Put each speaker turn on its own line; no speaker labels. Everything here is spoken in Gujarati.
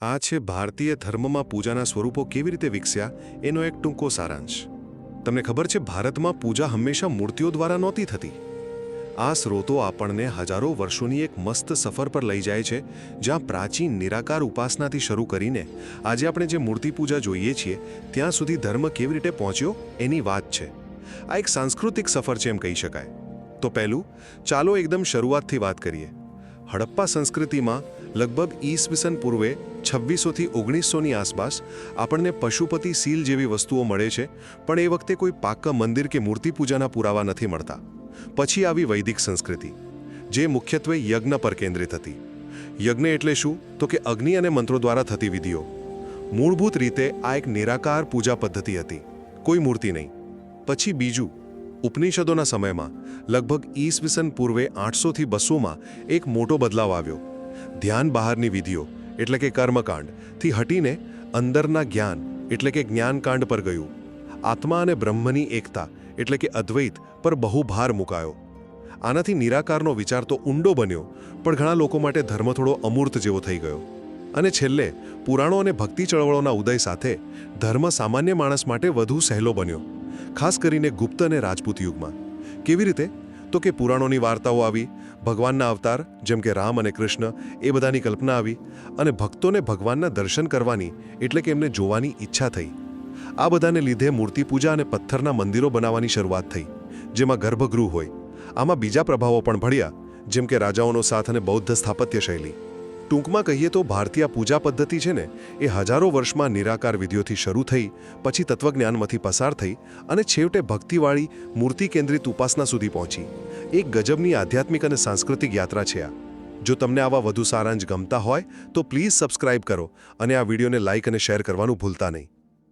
આ છે ભારતીય ધર્મમાં પૂજાના સ્વરૂપો કેવી રીતે વિકસ્યા એનો એક ટૂંકો સારાંશ. તમને ખબર છે, ભારતમાં પૂજા હંમેશા મૂર્તિઓ દ્વારા નહોતી થતી. આ સ્રોતો આપણને હજારો વર્ષોની એક મસ્ત સફર પર લઈ જાય છે, જ્યાં પ્રાચીન નિરાકાર ઉપાસનાથી શરૂ કરીને આજે આપણે જે મૂર્તિ પૂજા જોઈએ છીએ ત્યાં સુધી ધર્મ કેવી રીતે પહોંચ્યો એની વાત છે. આ એક સાંસ્કૃતિક સફર છે એમ કહી શકાય. તો પહેલું, ચાલો એકદમ શરૂઆતથી વાત કરીએ. હડપ્પા સંસ્કૃતિમાં લગભગ ઈસવીસન પૂર્વે 2600થી 1900ની આસપાસ આપણને પશુપતિ સીલ જેવી વસ્તુઓ મળે છે, પણ એ વખતે કોઈ પાક્કા મંદિર કે મૂર્તિ પૂજાના પુરાવા નથી મળતા. પછી આવી વૈદિક સંસ્કૃતિ, જે મુખ્યત્વે યજ્ઞ પર કેન્દ્રિત હતી. યજ્ઞ એટલે શું? તો કે અગ્નિ અને મંત્રો દ્વારા થતી વિધિઓ. મૂળભૂત રીતે આ એક નિરાકાર પૂજા પદ્ધતિ હતી, કોઈ મૂર્તિ નહીં. પછી બીજું, ઉપનિષદોના સમયમાં લગભગ ઈસવીસન પૂર્વે 800થી 200માં એક મોટો બદલાવ આવ્યો. ધ્યાન બહારની વિધિઓ એટલે કે કર્મકાંડથી હટીને અંદરના જ્ઞાન એટલે કે જ્ઞાનકાંડ પર ગયું. આત્મા અને બ્રહ્મની એકતા એટલે કે અદ્વૈત પર બહુ ભાર મુકાયો. આનાથી નિરાકારનો વિચાર તો ઊંડો બન્યો, પણ ઘણા લોકો માટે ધર્મ થોડો અમૂર્ત જેવો થઈ ગયો. અને છેલ્લે પુરાણો અને ભક્તિ ચળવળોના ઉદય સાથે ધર્મ સામાન્ય માણસ માટે વધુ સહેલો બન્યો, ખાસ કરીને ગુપ્ત અને રાજપૂત યુગમાં. કેવી રીતે? તો કે પુરાણોની વાર્તાઓ આવી, ભગવાનના અવતાર જેમ કે રામ અને કૃષ્ણ, એ બધાની કલ્પના આવી, અને ભક્તોને ભગવાનના દર્શન કરવાની એટલે કે એમને જોવાની ઈચ્છા થઈ. આ બધાને લીધે મૂર્તિ પૂજા અને પથ્થરના મંદિરો બનાવવાની શરૂઆત થઈ, જેમાં ગર્ભગૃહ હોય. આમાં બીજા પ્રભાવો પણ ભળ્યા, જેમ કે રાજાઓનો સાથ અને બૌદ્ધ સ્થાપત્ય શૈલી. ટૂંકમાં કહીએ તો ભારતીય પૂજા પદ્ધતિ છે ને, એ હજારો વર્ષમાં નિરાકાર વિધિઓથી શરૂ થઈ, પછી તત્વજ્ઞાનમાંથી પસાર થઈ અને છેવટે ભક્તિવાળી મૂર્તિ કેન્દ્રિત ઉપાસના સુધી પહોંચી. એક ગજબની આધ્યાત્મિક અને સાંસ્કૃતિક યાત્રા છે આ. જો તમને આવા વધુ સારાંશ ગમતા હોય તો પ્લીઝ સબસ્ક્રાઇબ કરો અને આ વિડીયોને લાઇક અને શેર કરવાનું ભૂલતા નહીં.